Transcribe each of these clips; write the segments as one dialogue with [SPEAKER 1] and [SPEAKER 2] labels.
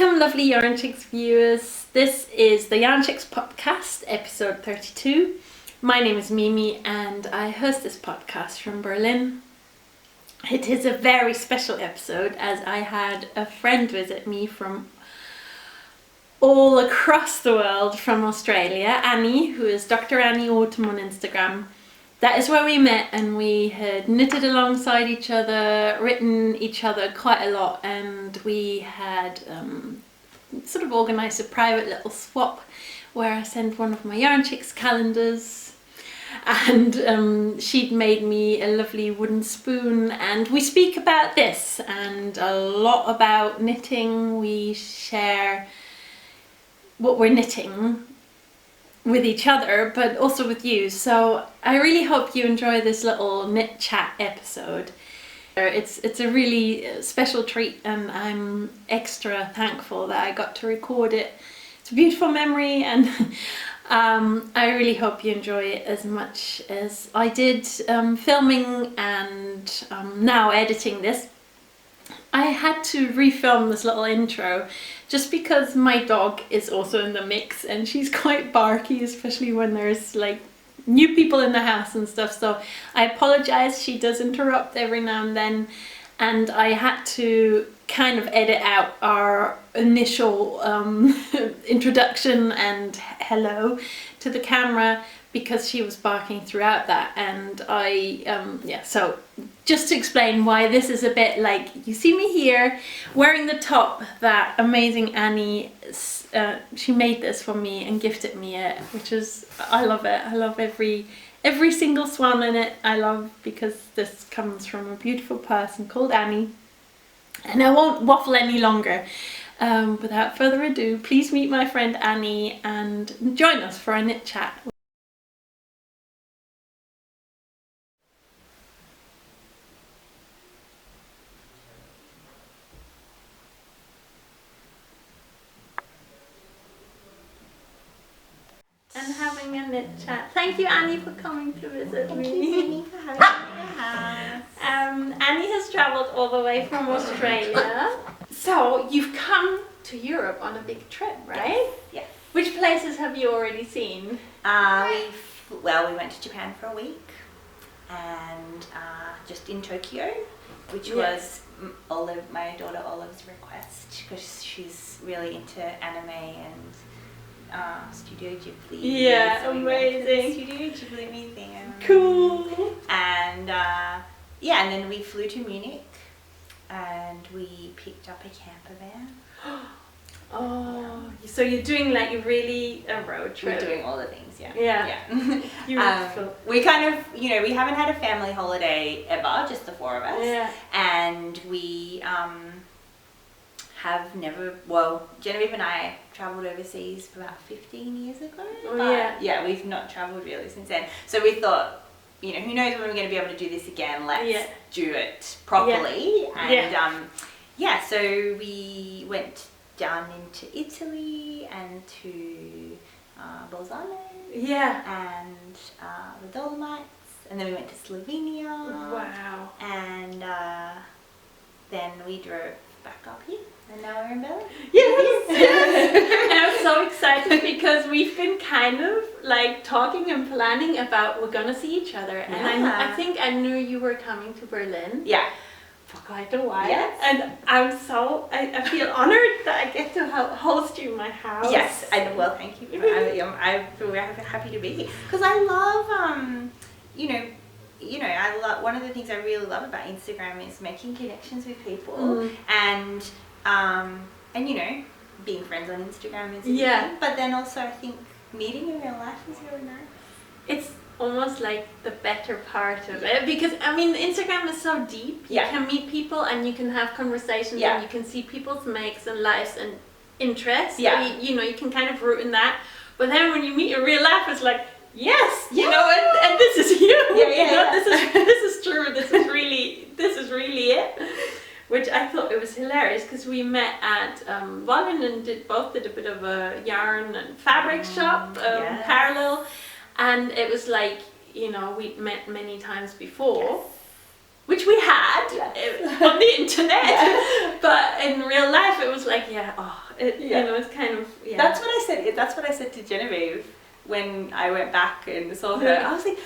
[SPEAKER 1] Welcome, lovely Yarnchix viewers. This is the Yarnchix Podcast, episode 32. My name is Mimi and I host this podcast from Berlin. It is a very special episode as I had a friend visit me from all across the world, from Australia, Annie, who is Dr. Annie Autumn on Instagram. That is where we met, and we had knitted alongside each other, written each other quite a lot, and we had sort of organised a private little swap where I sent one of my Yarnchix calendars, and she'd made me a lovely wooden spoon, and we speak about this and a lot about knitting. We share what we're knitting with each other, but also with you. So I really hope you enjoy this little knit chat episode. It's a really special treat, and I'm extra thankful that I got to record it. It's a beautiful memory, and I really hope you enjoy it as much as I did filming and now editing this. I had to refilm this little intro just because my dog is also in the mix, and she's quite barky, especially when there's like new people in the house and stuff. So I apologize, she does interrupt every now and then, and I had to kind of edit out our initial introduction and hello to the camera because she was barking throughout that. And so just to explain why this is a bit like, you see me here wearing the top that amazing Annie, she made this for me and gifted me it, which is, I love it. I love every single swan in it. I love, because this comes from a beautiful person called Annie. And I won't waffle any longer. Without further ado, please meet my friend Annie and join us for a knit chat. And having a knit chat. Thank you, Annie, for coming to visit me.
[SPEAKER 2] Thank you, Mimi, for having me in your house.
[SPEAKER 1] Annie has travelled all the way from Australia. So you've come to Europe on a big trip, right?
[SPEAKER 2] Yes.
[SPEAKER 1] Which places have you already seen?
[SPEAKER 2] We went to Japan for a week, and just in Tokyo, which was my daughter Olive's request, because she's really into anime and Studio Ghibli.
[SPEAKER 1] Yeah,
[SPEAKER 2] so
[SPEAKER 1] amazing.
[SPEAKER 2] Studio Ghibli museum.
[SPEAKER 1] Cool.
[SPEAKER 2] And and then we flew to Munich, and we picked up a camper van.
[SPEAKER 1] Oh, so you're doing like a road trip.
[SPEAKER 2] We're doing all the things, yeah.
[SPEAKER 1] Yeah. Beautiful.
[SPEAKER 2] We kind of, we haven't had a family holiday ever, just the four of us.
[SPEAKER 1] Yeah.
[SPEAKER 2] And we have never, Genevieve and I travelled overseas for about 15 years ago.
[SPEAKER 1] Oh, yeah.
[SPEAKER 2] Yeah, we've not travelled really since then. So we thought, who knows when we're going to be able to do this again, let's do it properly.
[SPEAKER 1] Yeah.
[SPEAKER 2] And so we went down into Italy and to Bolzano.
[SPEAKER 1] Yeah.
[SPEAKER 2] And the Dolomites. And then we went to Slovenia.
[SPEAKER 1] Wow.
[SPEAKER 2] And then we drove back up here. And now we're in Berlin.
[SPEAKER 1] Yes. And I'm so excited because we've been kind of like talking and planning about we're gonna see each other. And I think I knew you were coming to Berlin.
[SPEAKER 2] Yeah.
[SPEAKER 1] For quite a while.
[SPEAKER 2] Yes.
[SPEAKER 1] And I feel honoured that I get to host you in my house.
[SPEAKER 2] Yes. Thank you. I feel happy to be here. Because I love, I love, one of the things I really love about Instagram is making connections with people and being friends on Instagram is thing. But then also I think meeting in real life is really nice.
[SPEAKER 1] It's almost like the better part of it, because Instagram is so deep. You can meet people and you can have conversations and you can see people's makes and lives and interests. You can kind of root in that. But then when you meet in real life, it's like, yes, and this is you. This is true. This is really it. Which I thought it was hilarious because we met at Vollen and did a bit of a yarn and fabric shop parallel, and it was like, we'd met many times before, which we had on the internet, but in real life it was like, it's kind of,
[SPEAKER 2] That's what I said. That's what I said to Genevieve when I went back and saw her. I was like,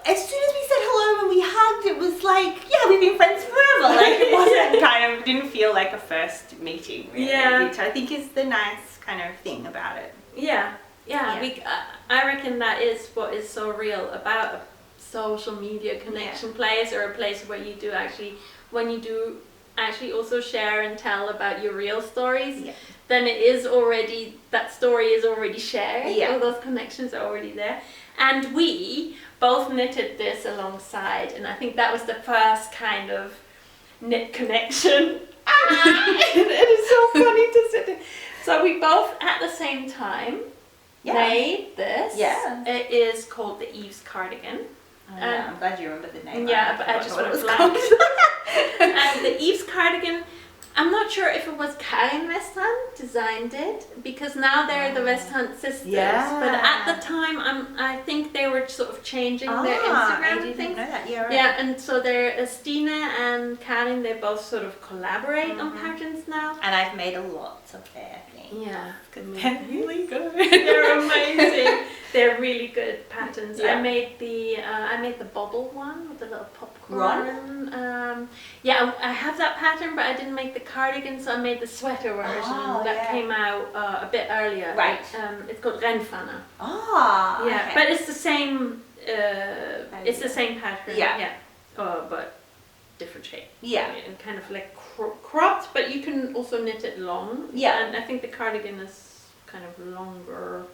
[SPEAKER 2] as soon as we said hello and we hugged, it was like, we've been friends forever. Like, it wasn't didn't feel like a first meeting, really, which I think is the nice kind of thing about it.
[SPEAKER 1] Yeah. I reckon that is what is so real about a social media connection place, or a place where you do actually, when you do actually also share and tell about your real stories, then it is already, that story is already shared, all those connections are already there. And we both knitted this alongside, and I think that was the first kind of knit connection. It is so funny to sit there. So we both at the same time made this. It is called the East Cardigan.
[SPEAKER 2] I'm glad you remember the name.
[SPEAKER 1] But I just went blank. And the East Cardigan, I'm not sure if it was Karin Westhunt designed it, because now they're the Westhunt sisters. But at the time, I think they were sort of changing their Instagram and things.
[SPEAKER 2] Know that.
[SPEAKER 1] And so they're Stina and Karin. They both sort of collaborate on patterns now.
[SPEAKER 2] And I've made a lot of their things.
[SPEAKER 1] Yeah,
[SPEAKER 2] they're really good.
[SPEAKER 1] They're amazing. They're really good patterns. I made the bobble one with the little popcorn. I have that pattern, but I didn't make the cardigan, so I made the sweater version that came out a bit earlier.
[SPEAKER 2] Right.
[SPEAKER 1] It's called Renfanna.
[SPEAKER 2] Okay.
[SPEAKER 1] But it's the same. It's the same pattern. But different shape. And kind of like cropped, but you can also knit it long. And I think the cardigan is kind of longer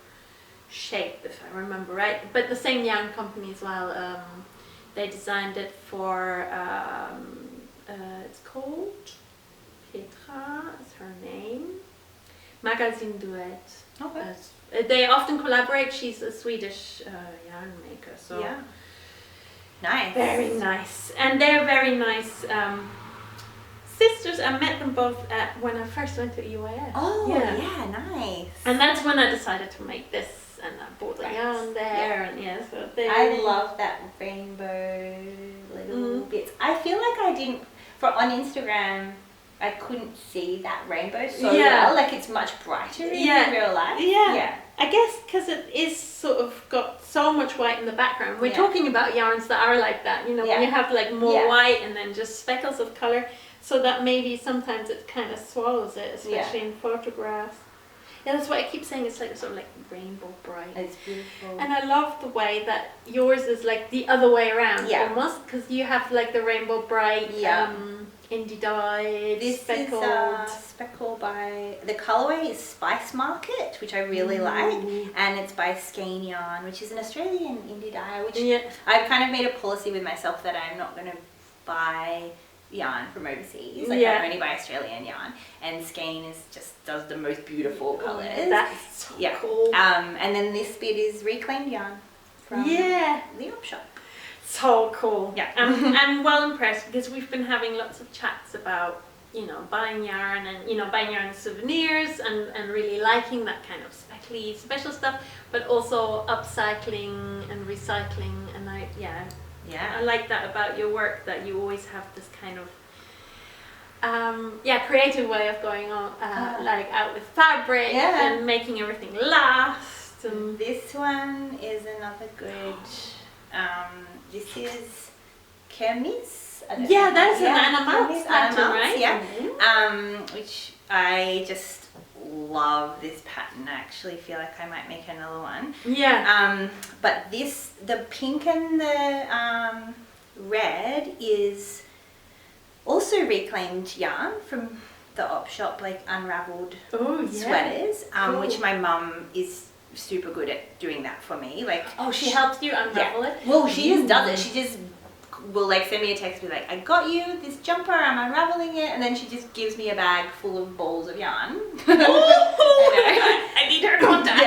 [SPEAKER 1] shape, if I remember right. But the same yarn company as well. They designed it for. It's called Petra. Is her name. Magazine Duet. Okay. They often collaborate. She's a Swedish yarn maker. So.
[SPEAKER 2] Yeah. Nice.
[SPEAKER 1] Very nice. And they're very nice sisters. I met them both when I first went to EYS.
[SPEAKER 2] Nice.
[SPEAKER 1] And that's when I decided to make this, and I bought the yarn there, and so
[SPEAKER 2] I love that rainbow little bits. I feel like I didn't, on Instagram, I couldn't see that rainbow so well. Like, it's much brighter in real life.
[SPEAKER 1] I guess because it is sort of got so much white in the background. We're talking about yarns that are like that, when you have like more white and then just speckles of color, so that maybe sometimes it kind of swallows it, especially in photographs. Yeah, that's why I keep saying it's like sort of like rainbow bright.
[SPEAKER 2] It's beautiful.
[SPEAKER 1] And I love the way that yours is like the other way around almost, because you have like the rainbow bright, indie dyed,
[SPEAKER 2] this
[SPEAKER 1] speckled.
[SPEAKER 2] Is speckled by, the colorway is Spice Market, which I really like, and it's by Skein Yarn, which is an Australian indie dye, which I've kind of made a policy with myself that I'm not going to buy yarn from overseas. Like, I only buy Australian yarn, and Skein does the most beautiful colours.
[SPEAKER 1] That's so cool.
[SPEAKER 2] And then this bit is reclaimed yarn from the op shop.
[SPEAKER 1] So cool. I'm well impressed, because we've been having lots of chats about buying yarn and buying yarn souvenirs and really liking that kind of speckly special stuff, but also upcycling and recycling, and I like that about your work, that you always have this kind of creative way of going on, like out with fabric and making everything last. And
[SPEAKER 2] this one is another good. This is Kermis.
[SPEAKER 1] That's an Anna pattern, right?
[SPEAKER 2] Which I just love this pattern. I actually feel like I might make another one. But the pink and the red is also reclaimed yarn from the op shop, like unraveled sweaters, which my mum is super good at doing that for me. Like,
[SPEAKER 1] she helps you unravel it?
[SPEAKER 2] Well, she just does it. She just will like send me a text, be like, I got you this jumper, I'm unraveling it, and then she just gives me a bag full of balls of yarn.
[SPEAKER 1] I need her contact.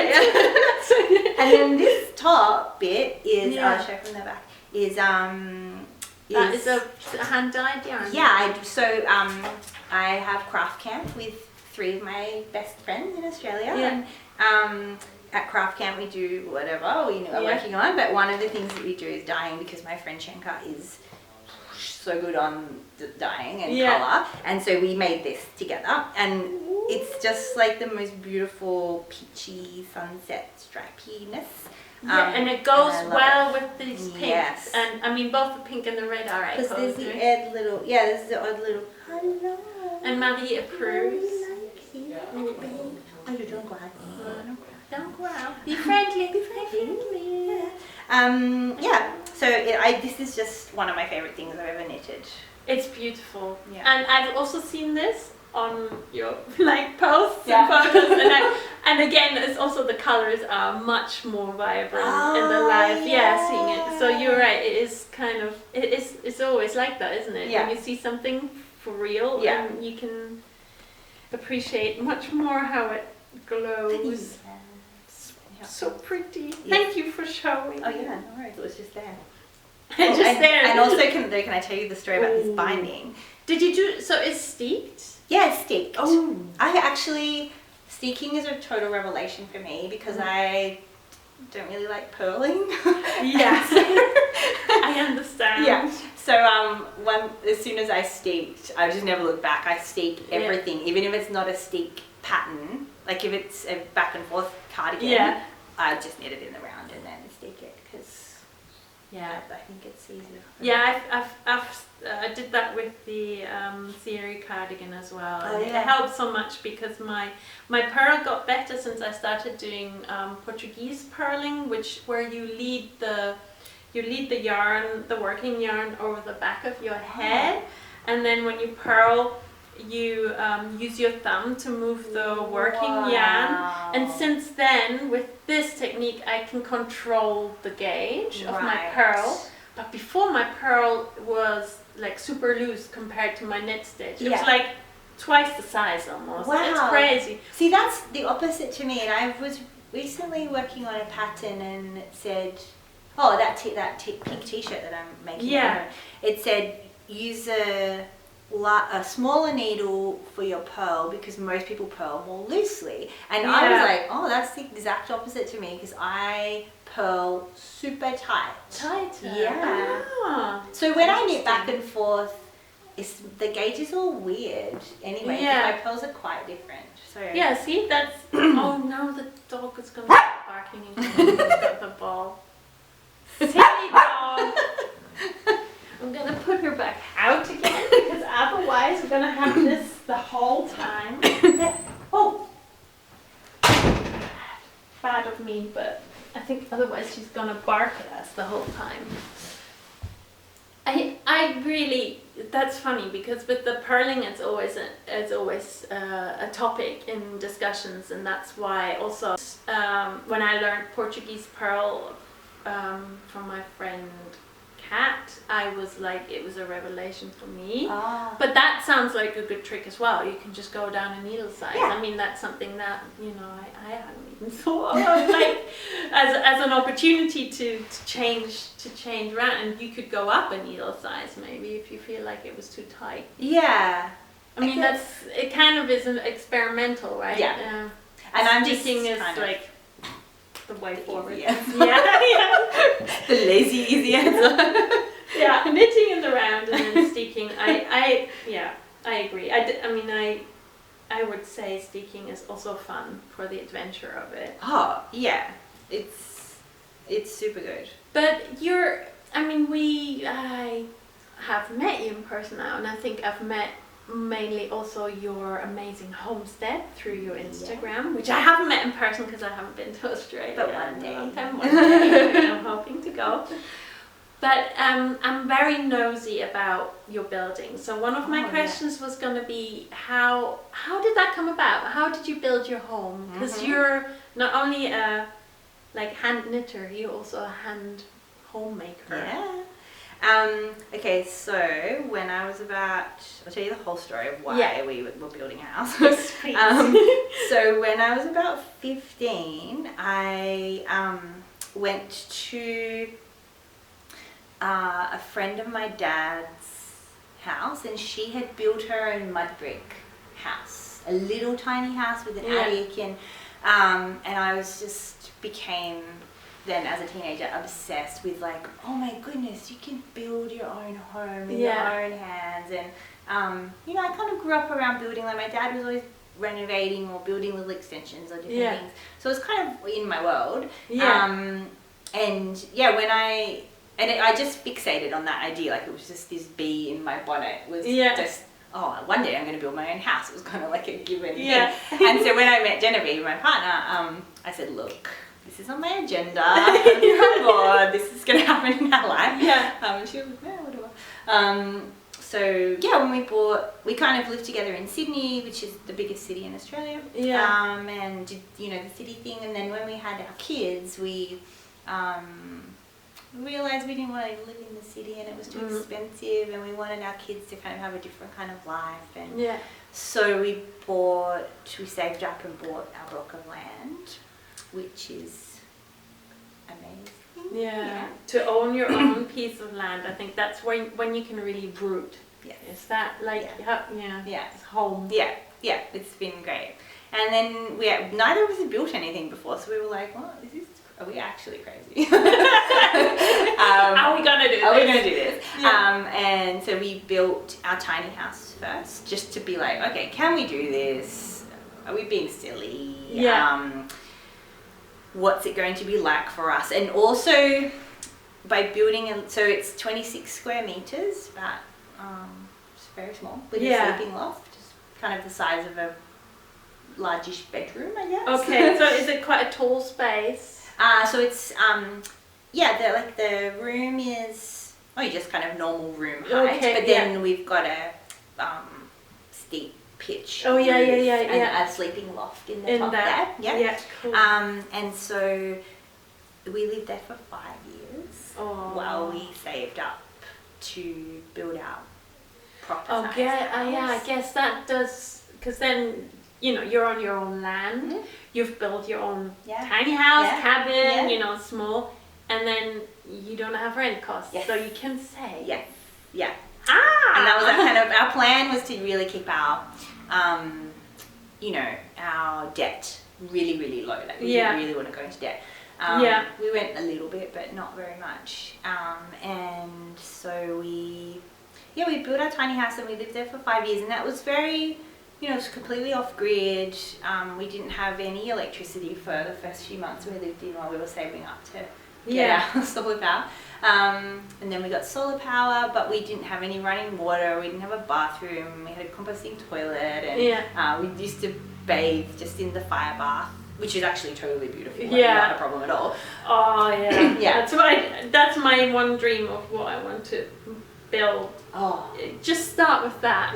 [SPEAKER 2] And then this top bit is I'll show from the back, is
[SPEAKER 1] that is a hand dyed yarn.
[SPEAKER 2] I have craft camp with 3 of my best friends in Australia, and at craft camp we do whatever we are working on, but one of the things that we do is dyeing, because my friend Shenka is so good on dyeing and colour, and so we made this together, and it's just like the most beautiful peachy sunset stripiness.
[SPEAKER 1] Yeah, and it goes well with these pinks.
[SPEAKER 2] Yes.
[SPEAKER 1] And I mean, both the pink and the red are
[SPEAKER 2] because there's the odd little, this is the odd little hello.
[SPEAKER 1] And Marie approves.
[SPEAKER 2] Oh, you don't cry.
[SPEAKER 1] Don't cry. Be friendly. Be friendly.
[SPEAKER 2] Yeah. So this is just one of my favorite things I've ever knitted.
[SPEAKER 1] It's beautiful.
[SPEAKER 2] Yeah.
[SPEAKER 1] And I've also seen this on your posts
[SPEAKER 2] Yeah.
[SPEAKER 1] and photos, and again, it's also the colors are much more vibrant in the live. Yeah, seeing it. So you're right. It is kind of it's always like that, isn't it?
[SPEAKER 2] Yeah.
[SPEAKER 1] When you see something for real, and you can appreciate much more how it glows. So pretty.
[SPEAKER 2] Yes.
[SPEAKER 1] Thank you for showing.
[SPEAKER 2] Oh yeah, no worries. It was just there.
[SPEAKER 1] And
[SPEAKER 2] also, can I tell you the story about this binding?
[SPEAKER 1] Did you do so? It's steeked.
[SPEAKER 2] Yeah, it's steeked.
[SPEAKER 1] Oh.
[SPEAKER 2] Steeking is a total revelation for me because I don't really like purling.
[SPEAKER 1] Yes. I understand.
[SPEAKER 2] Yeah. So as soon as I steeked, I just never looked back. I steek everything, even if it's not a steek pattern. Like if it's a back and forth cardigan, I just knit it in the round and then steek it because I think it's easier.
[SPEAKER 1] Yeah, I did that with the Theory cardigan as well.
[SPEAKER 2] Oh,
[SPEAKER 1] and it helped so much because my purl got better since I started doing Portuguese purling, where you lead the yarn, the working yarn, over the back of your head, and then when you purl, you use your thumb to move the working yarn. And since then, with this technique, I can control the gauge of my purl. But before, my purl was like super loose compared to my knit stitch. It was like twice the size almost.
[SPEAKER 2] Wow.
[SPEAKER 1] It's crazy.
[SPEAKER 2] See, that's the opposite to me. And I was recently working on a pattern and it said, pink t-shirt that I'm making.
[SPEAKER 1] Yeah.
[SPEAKER 2] It said, use a smaller needle for your purl because most people purl more loosely. And I was like, oh, that's the exact opposite to me because I purl super tight.
[SPEAKER 1] Tighter?
[SPEAKER 2] Yeah.
[SPEAKER 1] Ah,
[SPEAKER 2] so when I knit back and forth, the gauge is all weird anyway.
[SPEAKER 1] Yeah.
[SPEAKER 2] My pearls are quite different. So
[SPEAKER 1] yeah, see, that's... oh, now the dog is going to start barking again. He's got the ball. Silly dog! I'm going to put her back out again because otherwise we're going to have this the whole time. Oh! Bad of me, but I think otherwise she's going to bark at us the whole time. I really, that's funny because with the purling it's always a topic in discussions, and that's why also when I learned Portuguese purl from my friend Kat, I was like, it was a revelation for me. But that sounds like a good trick as well. You can just go down a needle size.
[SPEAKER 2] Yeah.
[SPEAKER 1] I mean, that's something that, I hadn't even thought of, like, as an opportunity to change around, and you could go up a needle size maybe if you feel like it was too tight.
[SPEAKER 2] Yeah.
[SPEAKER 1] I mean, it kind of is an experimental, right?
[SPEAKER 2] Yeah. And I'm
[SPEAKER 1] Stitching
[SPEAKER 2] just
[SPEAKER 1] is like the way forward.
[SPEAKER 2] Yeah.
[SPEAKER 1] The
[SPEAKER 2] lazy easy answer.
[SPEAKER 1] Yeah, knitting in the round and then steeking. I agree. I would say steeking is also fun for the adventure of it.
[SPEAKER 2] Oh yeah, it's super good.
[SPEAKER 1] But I have met you in person now, and I think I've met mainly also your amazing homestead through your Instagram, which I haven't met in person because I haven't been to Australia.
[SPEAKER 2] But one day.
[SPEAKER 1] I'm hoping to go. But I'm very nosy about your building. So one of my questions was going to be how did that come about? How did you build your home? Because you're not only a hand knitter, you're also a hand homemaker.
[SPEAKER 2] Yeah. Okay, so when I was I'll tell you the whole story of why we were building a house.
[SPEAKER 1] Yes, please.
[SPEAKER 2] So when I was about 15, I went to a friend of my dad's house, and she had built her own mud brick house, a little tiny house with an attic, and I became then as a teenager obsessed with like, oh my goodness, you can build your own home in your own hands. And I kind of grew up around building. Like my dad was always renovating or building little extensions or different things. So it's kind of in my world. I just fixated on that idea. Like, it was just this bee in my bonnet was just, one day I'm going to build my own house. It was kind of like a given thing. And so when I met Genevieve, my partner, I said, look, this is on my agenda. You're on board. This is going to happen in our life. And she was like, yeah, whatever. When we kind of lived together in Sydney, which is the biggest city in Australia. And did, the city thing. And then when we had our kids, we realised we didn't want to live in the city and it was too expensive, and we wanted our kids to kind of have a different kind of life. And so we saved up and bought our block of land, which is amazing.
[SPEAKER 1] To own your own piece of land, I think that's when you can really root. Is that like it's home? It's been great. And then neither of us had built anything before, so we were like, are we actually crazy? Are we gonna do this?
[SPEAKER 2] And so we built our tiny house first, just to be like, okay, can we do this? Are we being silly? What's it going to be like for us? And also, by building, so it's 26 square meters, but it's very small, with a sleeping loft, just kind of the size of a largish bedroom, I guess.
[SPEAKER 1] Okay, so is it quite a tall space?
[SPEAKER 2] So it's the room is just kind of normal room height, but then we've got a steep pitch.
[SPEAKER 1] And
[SPEAKER 2] a sleeping loft in the top there.
[SPEAKER 1] Cool.
[SPEAKER 2] And so we lived there for 5 years while we saved up to build our proper size house.
[SPEAKER 1] I guess that does, because then you're on your own land. You've built your own tiny house, cabin, small, and then you don't have rent costs, so you can save. And that was our plan was to really keep our, our debt really, really low. Like we didn't really want to go into debt. We went a little bit, but not very much. And so we built our tiny house and we lived there for 5 years, and that was very, it was completely off grid. We didn't have any electricity for the first few months we lived in while we were saving up to get our solar power. And then we got solar power, but we didn't have any running water. We didn't have a bathroom. We had a composting toilet, and we used to bathe just in the fire bath, which is actually totally beautiful. Not a problem at all. That's my one dream of what I want to build. Just start with that.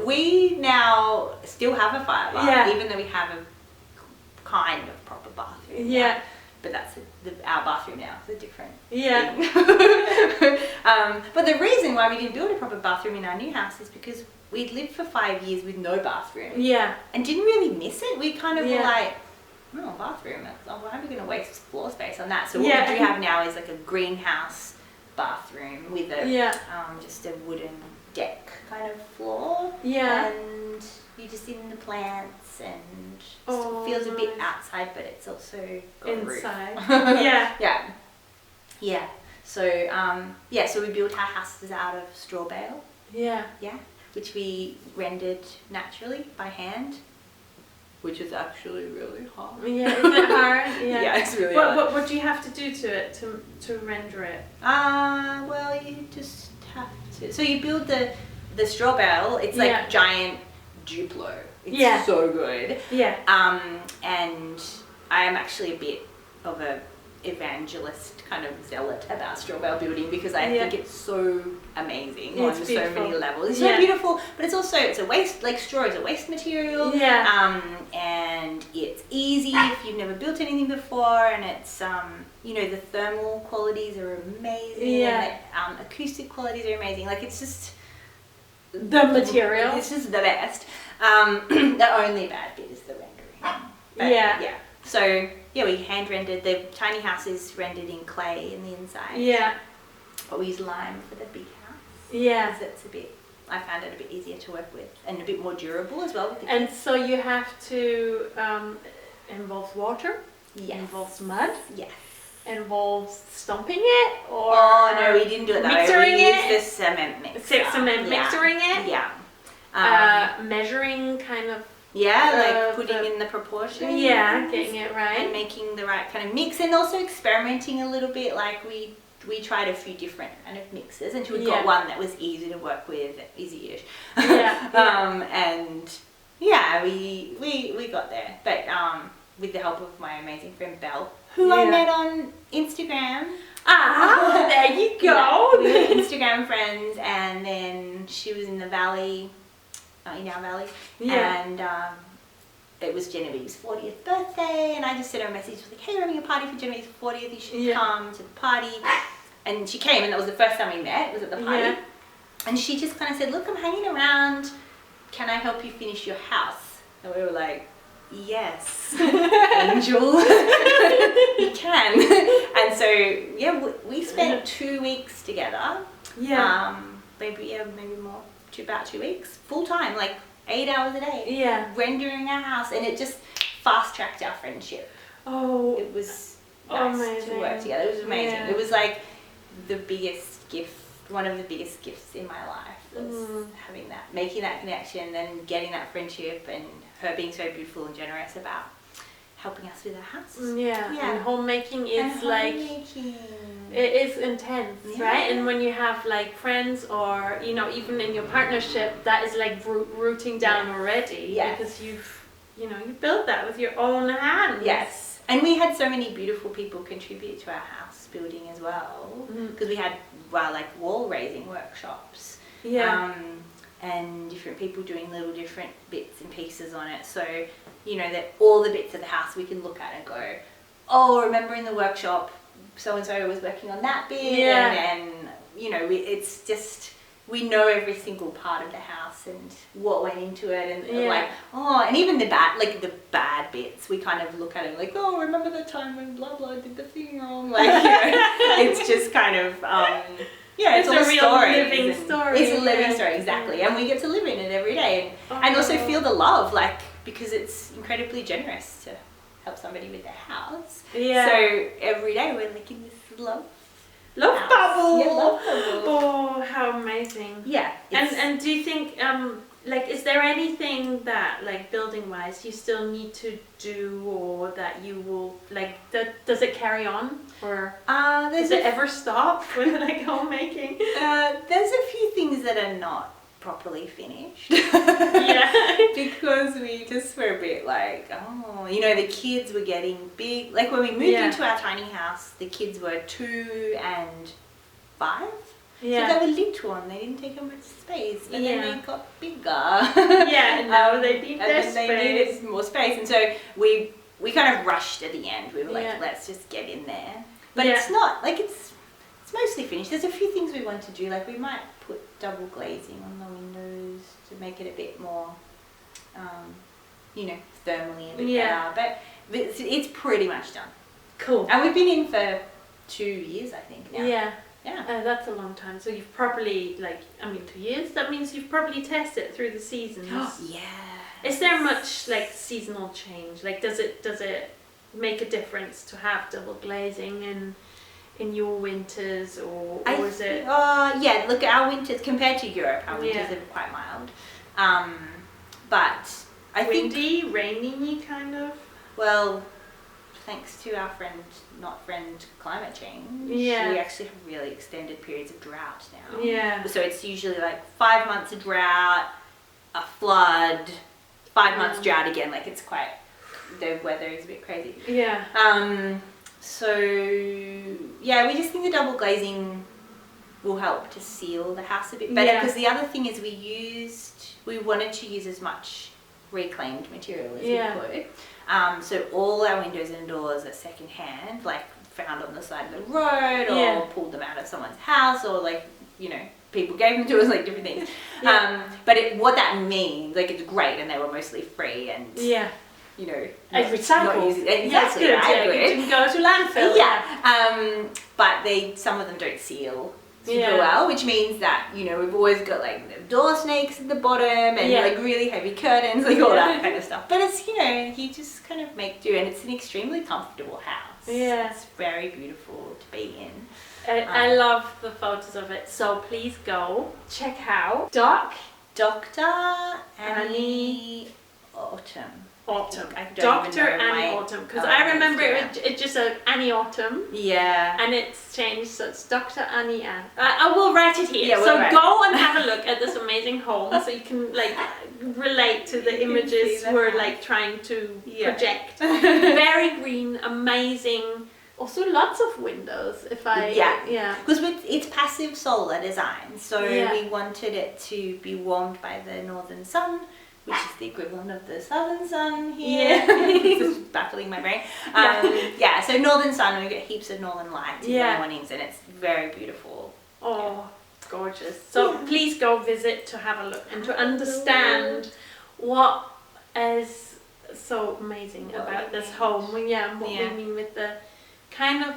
[SPEAKER 2] We now still have a fire bath, even though we have a kind of proper bathroom. But that's our bathroom now. It's a different thing. But the reason why we didn't build a proper bathroom in our new house is because we'd lived for 5 years with no bathroom. And didn't really miss it. We kind of were like, bathroom. Why are we going to waste floor space on that? So what we do have now is like a greenhouse bathroom with a just a wooden deck kind of floor. And you just in the plants and feels a bit outside, but it's also got
[SPEAKER 1] inside.
[SPEAKER 2] So we built our houses out of straw bale. Which we rendered naturally by hand, which is actually really hard.
[SPEAKER 1] Is it hard?
[SPEAKER 2] It's really hard.
[SPEAKER 1] What do you have to do to it to render it?
[SPEAKER 2] Well, you just have to. So you build the straw bale. It's like giant Duplo. It's so good. And I am actually a bit of a evangelist kind of zealot about straw bale building because I think it's so amazing on so many levels. It's so beautiful, but it's a waste, like straw is a waste material. And it's easy if you've never built anything before, and it's the thermal qualities are amazing. And the acoustic qualities are amazing. Like it's just
[SPEAKER 1] the material.
[SPEAKER 2] It's just the best. The only bad bit is the rendering. So we hand rendered. The tiny house is rendered in clay in the inside. But we use lime for the big house. Because it's I found it a bit easier to work with and a bit more durable as well with the kids.
[SPEAKER 1] And so you have to involves water. Involves mud. Involves stomping it, or
[SPEAKER 2] no, we didn't do it that
[SPEAKER 1] way.
[SPEAKER 2] We used the cement mixer.
[SPEAKER 1] Mixering it. Measuring kind of.
[SPEAKER 2] Yeah, like putting in the proportions.
[SPEAKER 1] Yeah, getting it right.
[SPEAKER 2] And making the right kind of mix, and also experimenting a little bit. Like we tried a few different kind of mixes until we got one that was easy to work with, easy-ish. And yeah, we got there. But with the help of my amazing friend Belle, who I met on Instagram.
[SPEAKER 1] There you go.
[SPEAKER 2] We were Instagram friends, and then she was in the valley. In our valley, and it was Genevieve's 40th birthday, and I just sent her a message like, "Hey, we're having a party for Genevieve's 40th. You should come to the party." And she came, and that was the first time we met. Was at the party, and she just kind of said, "Look, I'm hanging around. Can I help you finish your house?" And we were like, "Yes, Angel, you can." And so we spent 2 weeks together. Maybe more. About 2 weeks, full time, like 8 hours a day, rendering our house, and it just fast tracked our friendship. It was nice to work together. It was amazing. It was like the biggest gift, one of the biggest gifts in my life was having that, making that connection, and getting that friendship, and her being so beautiful and generous about helping us with our house.
[SPEAKER 1] And homemaking is it is intense, right? And when you have like friends, or even in your partnership, that is like rooting down already, because you built that with your own hands.
[SPEAKER 2] And we had so many beautiful people contribute to our house building as well, because we had like wall raising workshops. And different people doing little different bits and pieces on it, so that all the bits of the house we can look at and go, oh, remember in the workshop so and so was working on that bit, and it's just, we know every single part of the house and what went into it, and and even the bad bits, we kind of look at it like, oh, remember the time when blah blah did the thing wrong, it's just kind of it's
[SPEAKER 1] a real living story.
[SPEAKER 2] It's a living story, exactly. And we get to live in it every day, and also feel the love, because it's incredibly generous to help somebody with their house. So every day we're like in this love
[SPEAKER 1] bubble.
[SPEAKER 2] Love bubble.
[SPEAKER 1] Oh, how amazing. And do you think is there anything that, like, building wise, you still need to do, or that you will does it carry on, or does it ever stop with homemaking?
[SPEAKER 2] There's a few things that are not properly finished. Because we just were a bit like, the kids were getting big. Like when we moved into our tiny house, the kids were 2 and 5. So they were little and they didn't take up much space, but then they got bigger.
[SPEAKER 1] And now they need their space.
[SPEAKER 2] They needed more space, and so we kind of rushed at the end. We were like, let's just get in there. But it's not it's mostly finished. There's a few things we want to do, like we might put double glazing on the windows to make it a bit more, thermally a bit better. But it's pretty much done.
[SPEAKER 1] Cool.
[SPEAKER 2] And we've been in for 2 years, I think, now.
[SPEAKER 1] That's a long time. So you've probably 2 years. That means you've probably tested it through the seasons. Is there much seasonal change? Does it make a difference to have double glazing in your winters, or is it? Look, our winters compared to Europe, our winters are quite mild. But I think windy, rainy, kind of. Well, thanks to our climate change, we actually have really extended periods of drought now. So it's usually 5 months of drought, a flood, 5 months drought again. It's quite, the weather is a bit crazy. So we just think the double glazing will help to seal the house a bit better, because the other thing is we wanted to use as much reclaimed material as we could. So all our windows and doors are second hand, found on the side of the road, or pulled them out of someone's house, or people gave them to us, different things. But what that means, it's great, and they were mostly free, and recycled.
[SPEAKER 2] Exactly.
[SPEAKER 1] That's good. You didn't go to landfill.
[SPEAKER 2] But some of them don't seal super well, which means that we've always got door snakes at the bottom, and really heavy curtains, all that kind of stuff. But it's you just kind of make do, and it's an extremely comfortable house. It's very beautiful to be in.
[SPEAKER 1] I love the photos of it, so please go check out
[SPEAKER 2] Dr. Annie Autumn.
[SPEAKER 1] Autumn.
[SPEAKER 2] I don't even
[SPEAKER 1] Dr.
[SPEAKER 2] know
[SPEAKER 1] Annie
[SPEAKER 2] my
[SPEAKER 1] Autumn. Because I remember
[SPEAKER 2] Instagram.
[SPEAKER 1] it just a Annie Autumn.
[SPEAKER 2] Yeah.
[SPEAKER 1] And it's changed, so it's Dr. Annie Ann. I will write it here.
[SPEAKER 2] Yeah,
[SPEAKER 1] so
[SPEAKER 2] we'll
[SPEAKER 1] go and have a look at this amazing home, so you can like relate to the images we're like trying to project. Very green, amazing. Also, lots of windows. Yeah.
[SPEAKER 2] Because it's passive solar design, so
[SPEAKER 1] Yeah.
[SPEAKER 2] we wanted it to be warmed by the northern sun, which is the equivalent of the southern sun here. This is baffling my brain. So northern sun, we get heaps of northern light in the mornings, and it's very beautiful.
[SPEAKER 1] Oh, gorgeous. So please go visit to have a look and to understand what is so amazing about this home. And what we mean with the kind of...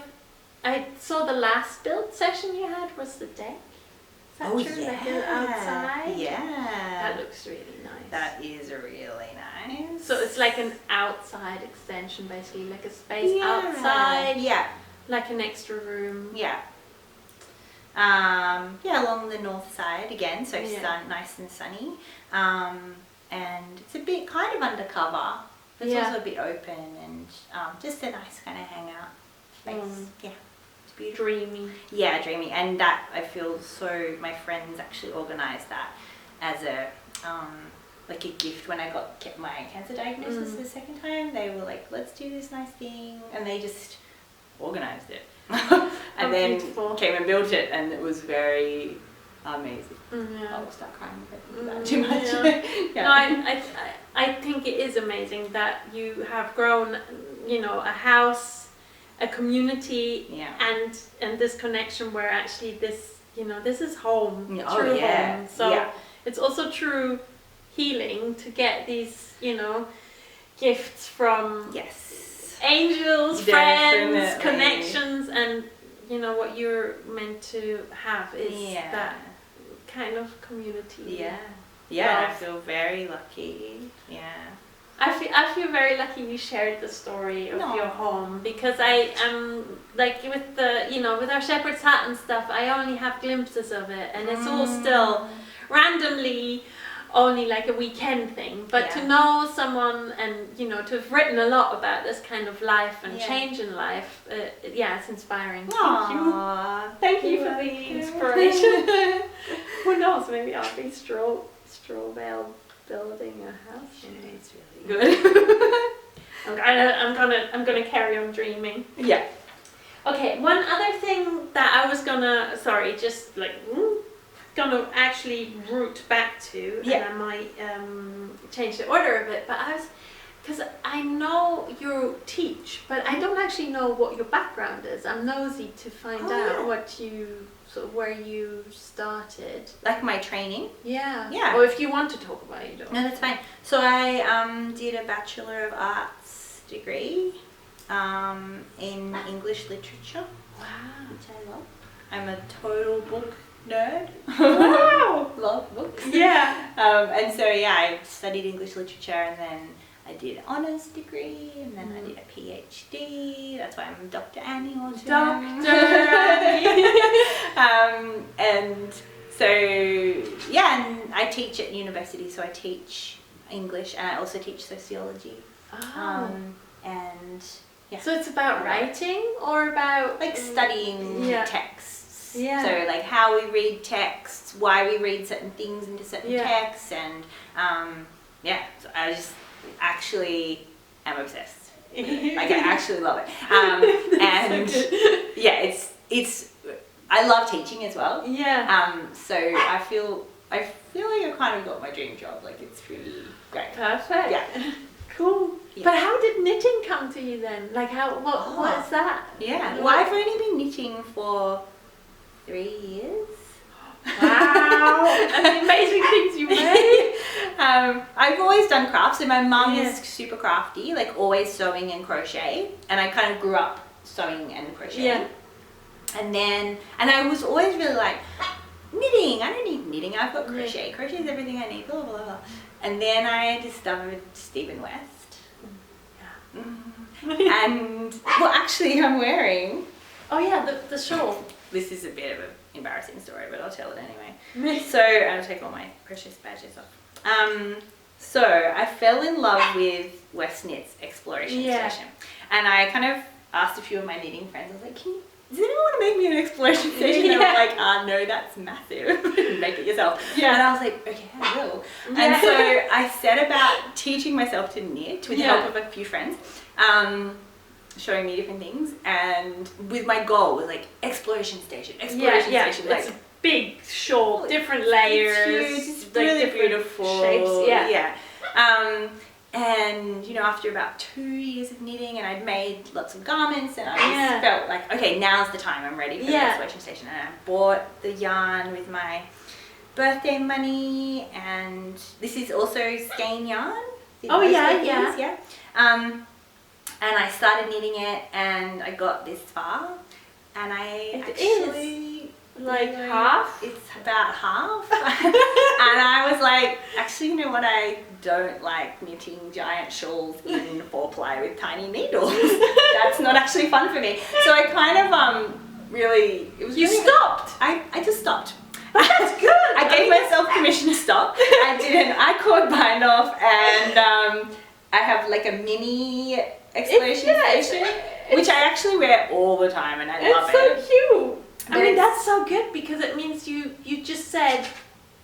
[SPEAKER 1] I saw the last build session you had was the deck. Is that true?
[SPEAKER 2] Yeah.
[SPEAKER 1] Like outside?
[SPEAKER 2] Yeah.
[SPEAKER 1] That looks really nice.
[SPEAKER 2] That is really nice.
[SPEAKER 1] So it's like an outside extension, basically, like a space outside.
[SPEAKER 2] Yeah.
[SPEAKER 1] Like an extra room.
[SPEAKER 2] Yeah. Along the north side again, so nice and sunny. And it's a bit kind of undercover, but it's also a bit open, and just a nice kind of hangout space. Yeah. It's beautiful.
[SPEAKER 1] Dreamy.
[SPEAKER 2] Yeah, dreamy. And that, I feel so, my friends actually organised that as a like a gift when I kept my cancer diagnosis the second time. They were like, let's do this nice thing, and they just organised it. And then came and built it, and it was very amazing. I'll start crying if I think about it too much.
[SPEAKER 1] No, I think it is amazing that you have grown, a house, a community, and this connection where actually this, this is home, true home. So it's also true healing to get these, gifts from angels, friends, connections, and what you're meant to have is that kind of community.
[SPEAKER 2] I feel very lucky.
[SPEAKER 1] I feel very lucky you shared the story of your home, because I am like with the with our shepherd's hat and stuff, I only have glimpses of it, and it's all still randomly only like a weekend thing, but to know someone and to have written a lot about this kind of life and change in life, it's inspiring. Thank you for the inspiration. Who knows, maybe I'll be straw bale building a house.
[SPEAKER 2] It's really good.
[SPEAKER 1] I'm gonna carry on dreaming. Okay, one other thing that I was gonna actually root back to, and I might change the order of it, but because I know you teach, but I don't actually know what your background is. I'm nosy to find out where you started.
[SPEAKER 2] Like my training?
[SPEAKER 1] Yeah. Or if you want to talk about it, you don't.
[SPEAKER 2] No, that's fine. So I did a Bachelor of Arts degree in English literature.
[SPEAKER 1] Wow.
[SPEAKER 2] Which I love. I'm a total book nerd.
[SPEAKER 1] Wow.
[SPEAKER 2] Love books.
[SPEAKER 1] Yeah.
[SPEAKER 2] And so I studied English literature, and then I did an honours degree, and then I did a PhD. That's why I'm Dr. Annie Autumn.
[SPEAKER 1] Dr. Annie.
[SPEAKER 2] And so and I teach at university, so I teach English, and I also teach sociology.
[SPEAKER 1] So it's about writing, or about
[SPEAKER 2] like studying texts.
[SPEAKER 1] Yeah.
[SPEAKER 2] So like how we read texts, why we read certain things into certain texts, and so I just actually am obsessed. Like I actually love it. And it's I love teaching as well. So I feel like I kind of got my dream job. Like it's really great.
[SPEAKER 1] Perfect.
[SPEAKER 2] Yeah.
[SPEAKER 1] Cool. Yeah. But how did knitting come to you then? Like what is that?
[SPEAKER 2] Well, I've only been knitting for 3 years.
[SPEAKER 1] Wow. And the amazing things you made.
[SPEAKER 2] I've always done crafts, so my mum is super crafty, like always sewing and crochet, and I kind of grew up sewing and crocheting. And I was always really like, knitting, I don't need knitting, I've got crochet. Crochet is everything I need, blah, blah, blah. And then I discovered Stephen West. And, well, actually I'm wearing...
[SPEAKER 1] Oh yeah, the shawl.
[SPEAKER 2] This is a bit of a embarrassing story, but I'll tell it anyway. So I'll take all my precious badges off. So I fell in love with West Knit's Exploration Station, and I kind of asked a few of my knitting friends. I was like, does anyone want to make me an exploration station? And they were like, no, that's massive. Make it yourself. Yeah. And I was like, okay, I will. Yeah. And so I set about teaching myself to knit with the help of a few friends, showing me different things, and with my goal was like exploration station. Station. Like,
[SPEAKER 1] it's a big shawl, different layers.
[SPEAKER 2] It's huge. It's really beautiful
[SPEAKER 1] shapes.
[SPEAKER 2] Yeah. And after about 2 years of knitting, and I'd made lots of garments, and I just felt like, okay, now's the time. I'm ready for the exploration station. And I bought the yarn with my birthday money, and this is also skein yarn. Yeah. And I started knitting it, and I got this far, and
[SPEAKER 1] half?
[SPEAKER 2] It's about half. And I was like, actually, you know what? I don't like knitting giant shawls in 4-ply with tiny needles. That's not actually fun for me. So I kind of stopped. I just stopped.
[SPEAKER 1] That's good.
[SPEAKER 2] I gave myself permission to stop. I didn't. I cord bind off, and I have like a mini exploration station, which I actually wear all the time, and I love it.
[SPEAKER 1] It's so cute. I mean, that's so good, because it means you just said,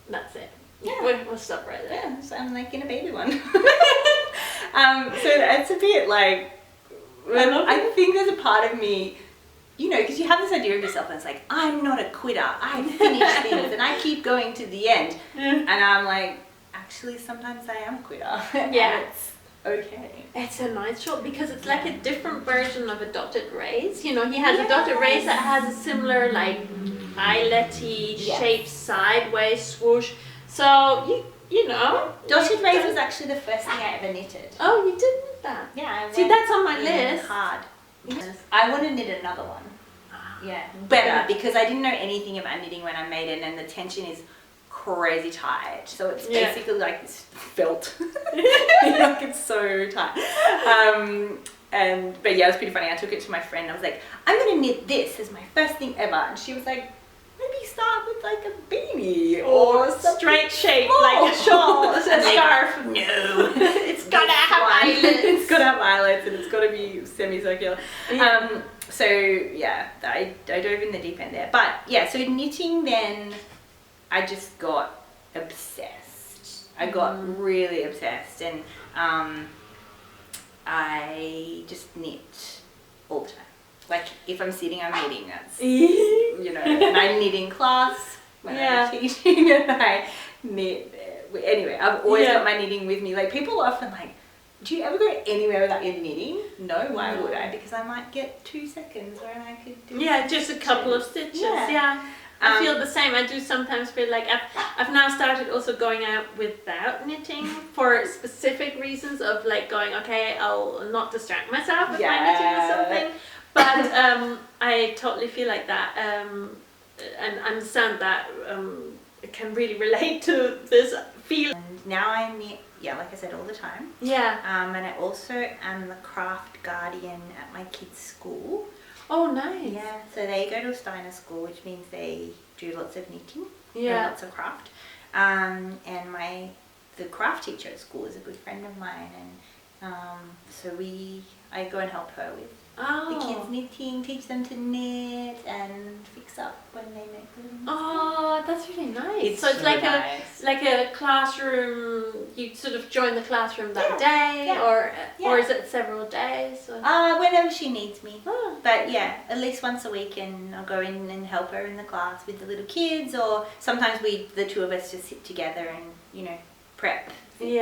[SPEAKER 1] that's it. Yeah. We'll stop right there.
[SPEAKER 2] Yeah, so I'm like in a baby one. So it's a bit like, I think there's a part of me, because you have this idea of yourself, and it's like, I'm not a quitter. I finish things, and I keep going to the end. And I'm like, actually, sometimes I am a quitter.
[SPEAKER 1] Yeah.
[SPEAKER 2] It's okay.
[SPEAKER 1] It's a nice shawl, because it's like a different version of a dotted race. He has a dotted race that has a similar like eyelet-y shaped sideways swoosh. So
[SPEAKER 2] dotted race was actually the first thing I ever knitted.
[SPEAKER 1] Oh, you did knit that?
[SPEAKER 2] Yeah.
[SPEAKER 1] See, that's on my list.
[SPEAKER 2] Hard. I want to knit another one. Yeah. Better, because I didn't know anything about knitting when I made it, and the tension is crazy tight, so it's basically like this felt. Like it's so tight. But yeah, it was pretty funny. I took it to my friend. I was like, I'm gonna knit this as my first thing ever, and she was like, maybe start with like a beanie or
[SPEAKER 1] straight shape, like a shawl, a scarf.
[SPEAKER 2] No,
[SPEAKER 1] it's gotta have eyelets.
[SPEAKER 2] It's gotta have eyelets, and it's gotta be semicircular. So yeah, I dove in the deep end there. But yeah, so knitting then, I just got obsessed. I got really obsessed, and I just knit all the time. Like if I'm sitting, I'm knitting. That's and I knit in class when I'm teaching, and I knit. Anyway, I've always got my knitting with me. Like people are often like, do you ever go anywhere without your knitting? No, why would I? Because I might get 2 seconds, or I could do
[SPEAKER 1] just a couple of stitches. I feel the same. I do sometimes feel like I've now started also going out without knitting for specific reasons of like going, okay, I'll not distract myself with my knitting or something. But I totally feel like that, and understand that it can really relate to this feeling.
[SPEAKER 2] And now I knit, like I said, all the time.
[SPEAKER 1] Yeah.
[SPEAKER 2] And I also am the craft guardian at my kids' school.
[SPEAKER 1] Oh, nice.
[SPEAKER 2] Yeah, so they go to a Steiner school, which means they do lots of knitting and lots of craft. And the craft teacher at school is a good friend of mine, and so I go and help her with the kids knitting, teach them to knit and fix up when they make them.
[SPEAKER 1] Oh, that's really nice.
[SPEAKER 2] So
[SPEAKER 1] it's like a classroom. You sort of join the classroom that day, or is it several days? Or?
[SPEAKER 2] Whenever she needs me. But yeah, at least once a week, and I'll go in and help her in the class with the little kids, or sometimes the two of us just sit together and prep for the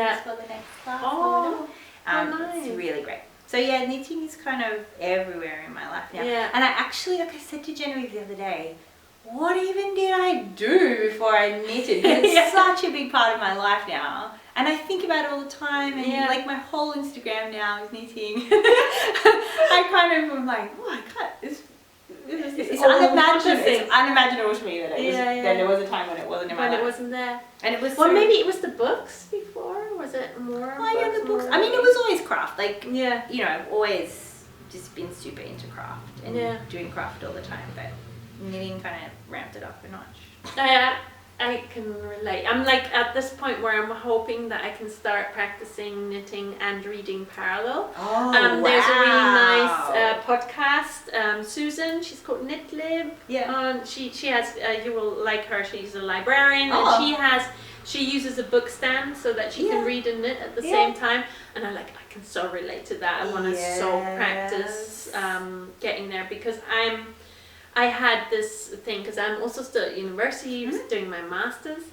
[SPEAKER 2] next class.
[SPEAKER 1] Oh, nice.
[SPEAKER 2] It's really great. So yeah, knitting is kind of everywhere in my life now.
[SPEAKER 1] Yeah.
[SPEAKER 2] And I actually, like I said to Genevieve the other day, what even did I do before I knitted? It's such a big part of my life now. And I think about it all the time, and like my whole Instagram now is knitting. I kind of am like, I can't, it's unimaginable. It's unimaginable to me that there was a time when it wasn't in my life.
[SPEAKER 1] When it wasn't there.
[SPEAKER 2] And it was
[SPEAKER 1] maybe it was the books before. Was it more?
[SPEAKER 2] The books. I mean, it was always craft. Like I've always just been super into craft and doing craft all the time. But knitting kind of ramped it up a notch.
[SPEAKER 1] I can relate. I'm like at this point where I'm hoping that I can start practicing knitting and reading parallel.
[SPEAKER 2] Oh,
[SPEAKER 1] There's a really nice podcast. Susan, she's called KnitLib.
[SPEAKER 2] Yeah.
[SPEAKER 1] She has, you will like her, she's a librarian,
[SPEAKER 2] Oh.
[SPEAKER 1] and she uses a book stand so that she can read and knit at the same time. And I can so relate to that. I want to so practice getting there, because I had this thing, because I'm also still at university, doing my master's,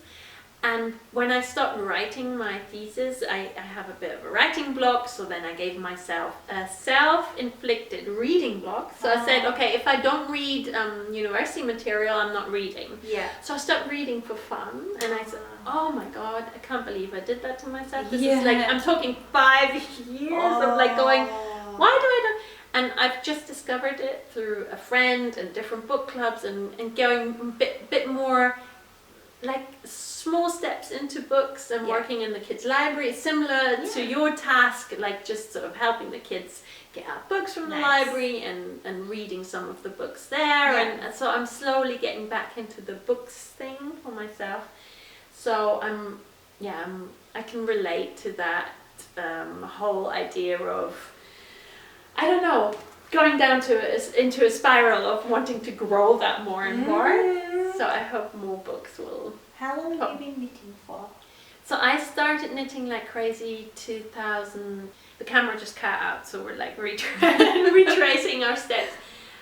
[SPEAKER 1] and when I stopped writing my thesis, I have a bit of a writing block, so then I gave myself a self-inflicted reading block. So I said, okay, if I don't read university material, I'm not reading.
[SPEAKER 2] Yeah.
[SPEAKER 1] So I stopped reading for fun, and I said, oh my god, I can't believe I did that to myself. This is like, I'm talking 5 years of like going, why do I do? And I've just discovered it through a friend and different book clubs and going a bit more like small steps into books and working in the kids' library, similar to your task, like just sort of helping the kids get out books from the library and reading some of the books there. And so I'm slowly getting back into the books thing for myself. So I can relate to that whole idea of, I don't know, going down into a spiral of wanting to grow that more and more. So I hope more books will.
[SPEAKER 2] How long have you been knitting for?
[SPEAKER 1] So I started knitting like crazy 2000. The camera just cut out, so we're like retracing our steps.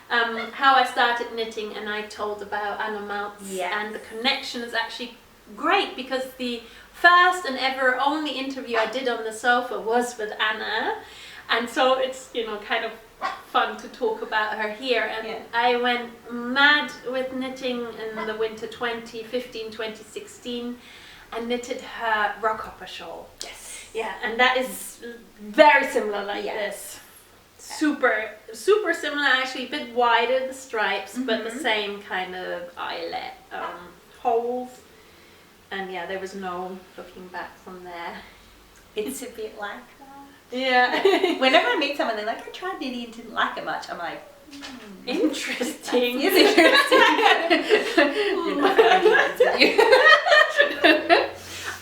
[SPEAKER 1] How I started knitting, and I told about Anna Maltz, and the connection is actually great, because the first and ever only interview I did on the sofa was with Anna. And so it's, kind of fun to talk about her here. And I went mad with knitting in the winter 2015, 2016, and knitted her rockhopper shawl. Yes. Yeah, and that is very similar like this. Super, super similar, actually, a bit wider, the stripes, but the same kind of eyelet holes. And there was no looking back from there.
[SPEAKER 2] It's a bit like that.
[SPEAKER 1] Yeah.
[SPEAKER 2] Whenever I meet someone, they're like, I tried knitting and didn't like it much. I'm like,
[SPEAKER 1] interesting.
[SPEAKER 2] It's interesting.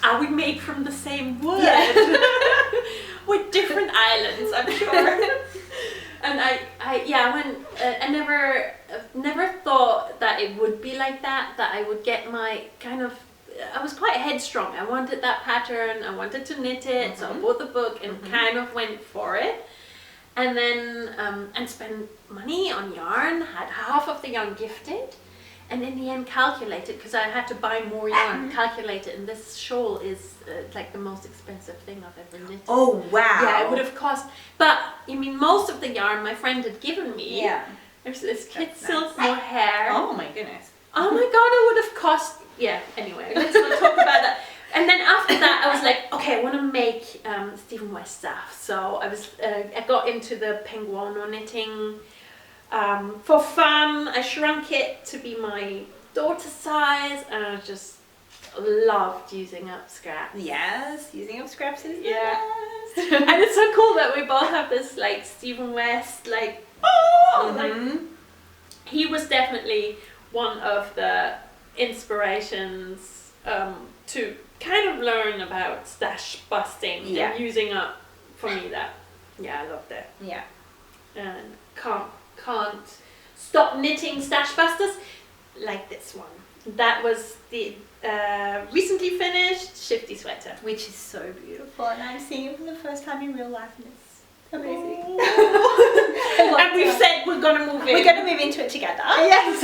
[SPEAKER 1] Are we made from the same wood? Yeah. With different islands, I'm sure. And I never thought that it would be like that I would get my kind of, I was quite headstrong. I wanted that pattern, I wanted to knit it, so I bought the book and kind of went for it. And then, and spent money on yarn, had half of the yarn gifted, and in the end calculated, because I had to buy more yarn, calculated, and this shawl is like the most expensive thing I've ever knitted.
[SPEAKER 2] Oh wow.
[SPEAKER 1] Yeah, it would have cost, but you mean most of the yarn my friend had given me. Yeah. There's this kid silk mohair.
[SPEAKER 2] Oh my goodness.
[SPEAKER 1] Oh my god, it would have cost, anyway, let's not talk about that. And then after that, I was like, okay, I want to make Stephen West stuff. So I got into the penguono knitting for fun. I shrunk it to be my daughter's size, and I just loved using up scraps.
[SPEAKER 2] Yes, using up scraps is
[SPEAKER 1] the best. And it's so cool that we both have this like Stephen West, like, like, he was definitely one of the inspirations to kind of learn about stash busting and using up, for me, that I loved it. Yeah. And can't stop knitting stash busters like this one. That was the recently finished Shifty sweater,
[SPEAKER 2] which is so beautiful, and I'm seeing it for the first time in real life, and it's amazing.
[SPEAKER 1] And we've said we're gonna move in.
[SPEAKER 2] We're gonna move into it together.
[SPEAKER 1] Yes.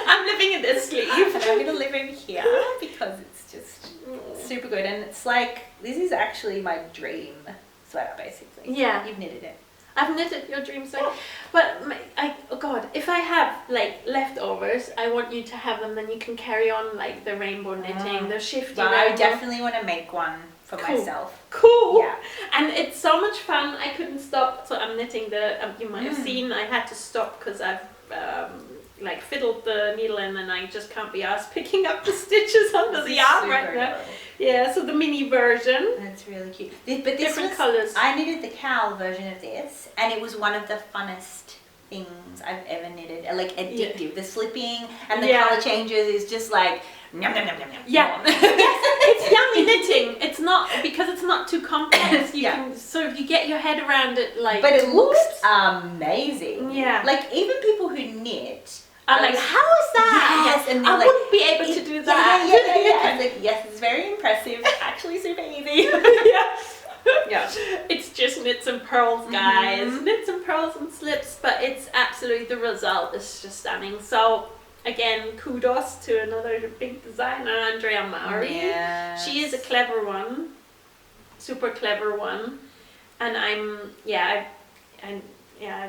[SPEAKER 1] I'm living in this sleeve.
[SPEAKER 2] And I'm gonna live over here because it's just super good. And it's like, this is actually my dream sweater, basically.
[SPEAKER 1] Yeah.
[SPEAKER 2] You've knitted it.
[SPEAKER 1] I've knitted your dream sweater. But oh god, if I have like leftovers, I want you to have them, then you can carry on like the rainbow knitting, the Shifty.
[SPEAKER 2] I definitely want to make one for myself.
[SPEAKER 1] Cool.
[SPEAKER 2] Yeah.
[SPEAKER 1] And it's so much fun. I couldn't stop. So I'm knitting the, you might have seen, I had to stop because I've like fiddled the needle in, and I just can't be asked picking up the stitches under the yarn right now. Yeah, so the mini version.
[SPEAKER 2] That's really cute. But this
[SPEAKER 1] different colours.
[SPEAKER 2] I knitted the cowl version of this, and it was one of the funnest things I've ever knitted. Like addictive.
[SPEAKER 1] Yeah.
[SPEAKER 2] The slipping and the colour changes is just like yum, yum, yum, yum, yum.
[SPEAKER 1] Yeah. It's yummy knitting. It's not, because it's not too complex. You can sort of, you get your head around it like.
[SPEAKER 2] But it looks amazing.
[SPEAKER 1] Yeah.
[SPEAKER 2] Like even people who knit
[SPEAKER 1] are like, how is that?
[SPEAKER 2] Yes, and
[SPEAKER 1] I
[SPEAKER 2] like,
[SPEAKER 1] wouldn't be able to do that.
[SPEAKER 2] Yeah. It's like, yes, it's very impressive. Actually, super easy.
[SPEAKER 1] Yeah. It's just knits and pearls, guys. Knits and pearls and slips, but it's absolutely, the result is just stunning. So again, kudos to another big designer, Andrea Maury.
[SPEAKER 2] Yes.
[SPEAKER 1] She is a clever one, super clever one, and I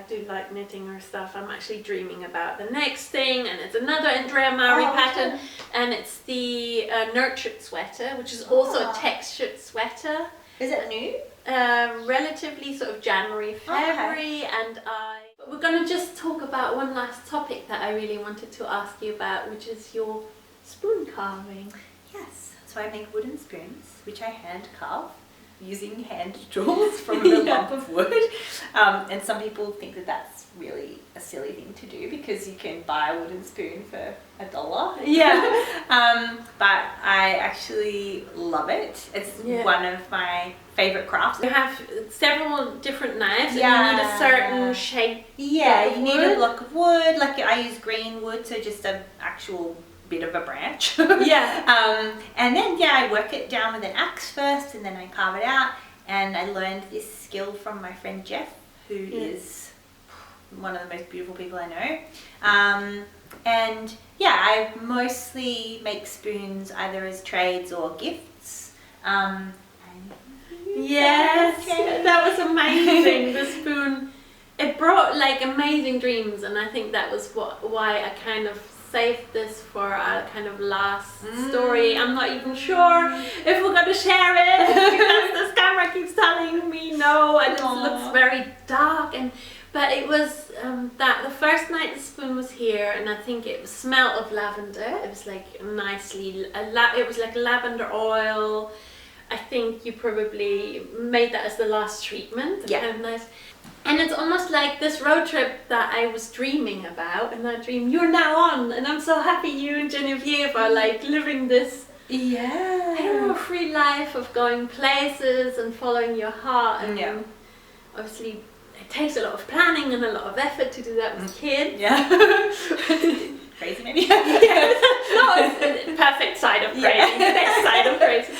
[SPEAKER 1] do like knitting her stuff. I'm actually dreaming about the next thing, and it's another Andrea Maury pattern, and it's the nurtured sweater, which is also a textured sweater.
[SPEAKER 2] Is it new?
[SPEAKER 1] Relatively sort of January, February, but we're going to just talk about one last topic that I really wanted to ask you about, which is your spoon carving.
[SPEAKER 2] Yes. So I make wooden spoons, which I hand carve using hand tools from a lump of wood. And some people think that that's really a silly thing to do because you can buy a wooden spoon for $1.
[SPEAKER 1] Yeah.
[SPEAKER 2] But I actually love it. It's one of my favorite crafts.
[SPEAKER 1] You have several different knives, and you need a certain shape.
[SPEAKER 2] Yeah, you need a block of wood. Like I use green wood, so just an actual bit of a branch.
[SPEAKER 1] Yeah.
[SPEAKER 2] And then I work it down with an axe first, and then I carve it out. And I learned this skill from my friend Jeff, who is one of the most beautiful people I know. And I mostly make spoons either as trades or gifts.
[SPEAKER 1] Yes, that was amazing. The spoon, it brought like amazing dreams, and I think that was why I kind of saved this for our kind of last story. I'm not even sure if we're going to share it because this camera keeps telling me no, and it looks very dark. But it was that the first night the spoon was here, and I think it smelled of lavender. It was like it was like lavender oil. I think you probably made that as the last treatment.
[SPEAKER 2] Yeah.
[SPEAKER 1] Kind of nice. And it's almost like this road trip that I was dreaming about, and that dream you're now on, and I'm so happy you and Genevieve are like living this, I don't know, free life of going places and following your heart. And obviously it takes a lot of planning and a lot of effort to do that with kids.
[SPEAKER 2] Yeah. Crazy maybe?
[SPEAKER 1] No, it's the perfect side of crazy, the best side of crazy.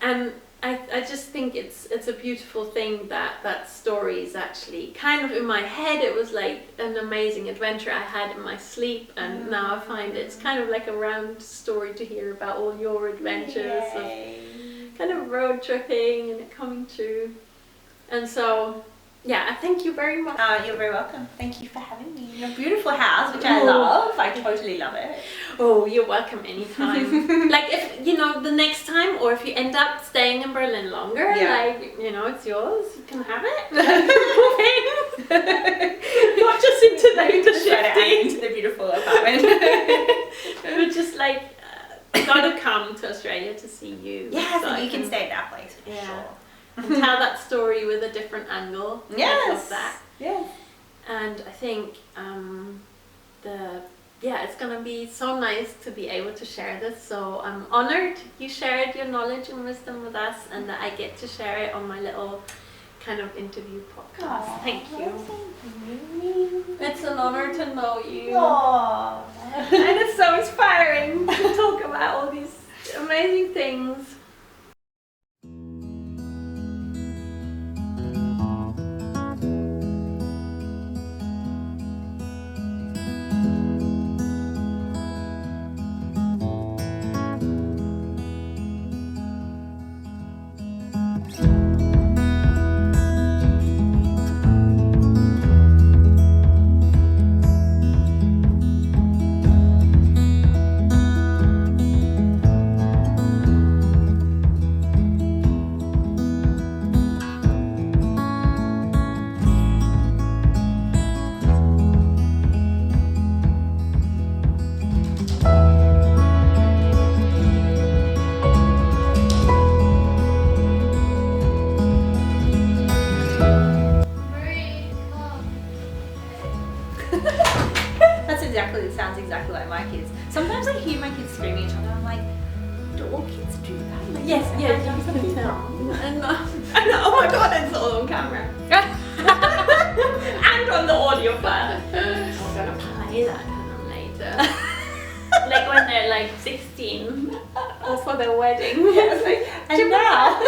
[SPEAKER 1] And I just think it's a beautiful thing that story is actually kind of in my head. It was like an amazing adventure I had in my sleep, and now I find it's kind of like a round story to hear about all your adventures of kind of road tripping and it coming true. And so I thank you very much.
[SPEAKER 2] You're very welcome. Thank you for having me in your beautiful house, which I love. I totally love it.
[SPEAKER 1] Oh, you're welcome anytime. Like if, the next time, or if you end up staying in Berlin longer, it's yours. You can have it. Move in. Not just into the Shifty.
[SPEAKER 2] Into the beautiful apartment.
[SPEAKER 1] We were just like, gotta come to Australia to see you.
[SPEAKER 2] Yeah, so you can stay at our place for sure.
[SPEAKER 1] And tell that story with a different angle.
[SPEAKER 2] Yes.
[SPEAKER 1] I love that.
[SPEAKER 2] Yes.
[SPEAKER 1] And I think it's gonna be so nice to be able to share this. So I'm honored you shared your knowledge and wisdom with us, and that I get to share it on my little kind of interview podcast.
[SPEAKER 2] Aww,
[SPEAKER 1] thank you.
[SPEAKER 2] Thank you.
[SPEAKER 1] It's an honor to know you.
[SPEAKER 2] Aww.
[SPEAKER 1] And it's so inspiring to talk about all these amazing things.
[SPEAKER 2] my kids. Sometimes I hear my kids screaming at each other. I'm like, do all kids do that? Like,
[SPEAKER 1] Yes,
[SPEAKER 2] have
[SPEAKER 1] yeah,
[SPEAKER 2] I done
[SPEAKER 1] you
[SPEAKER 2] something
[SPEAKER 1] can tell.
[SPEAKER 2] wrong?
[SPEAKER 1] And
[SPEAKER 2] I know, oh my god, it's all on camera. And on the audio file.
[SPEAKER 1] we're gonna play that to them later. Like when they're like 16 or for their wedding.
[SPEAKER 2] Yeah, it's like, and now.